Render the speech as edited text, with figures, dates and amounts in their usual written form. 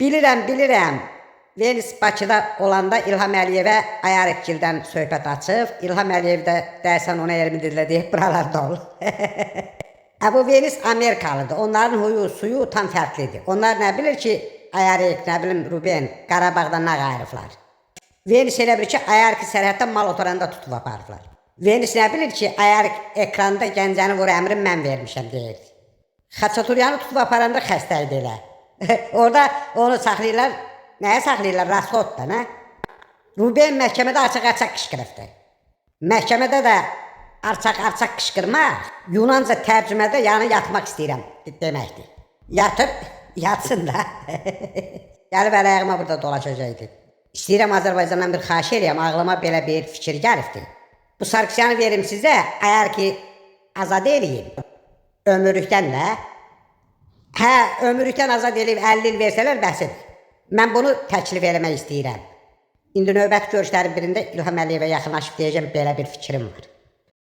Bilirəm. Venis Bakıda olanda İlham Əliyevə Ayarıqgildən söhbət açıb. İlham Əliyev də dərsən ona elmidirlə deyib buralarda ol. Bu Venis Amerikalıdır. Onların huyu, suyu tam fərqlidir. Onlar nə bilir ki, Ayarıq, nə bilim Ruben, Qarabağdan nə qayırıblar. Venis elə bilir ki, Ayarıq sərhəddən mal otaranda tutub aparıblar. Venis nə bilir ki, Ayarıq ekranda Gəncəni vur əmrin mən vermişəm deyir. Xaçaturyanı tutub aparanda xəstə idi elə. Orada onu saxlayırlar. Nəyə saxlayırlar? Rasxod da, nə? Ruben məhkəmədə açıq-açıq qışqırıbdı. Məhkəmədə də arçaq qışqırmaq, Yunanca tərcümədə yəni yatmaq istəyirəm deməkdir. Yatıb, yatsın da. Gəlib əl-ayağıma burada dolaşacaqdı. İstəyirəm Azərbaycandan bir xahiş eləyəm, ağlıma belə bir fikir gəlibdi. Bu Sarkisyanı verim sizə, əgər ki azad eləyim. Ömürlükdən də. Ömürlükdən azad eləyib 50 il versələr bəsidir. Mən bunu təklif eləmək istəyirəm. İndi növbəti görüşlərin birində İlham Əliyevə yaxınlaşıb deyəcəm, belə bir fikrim var.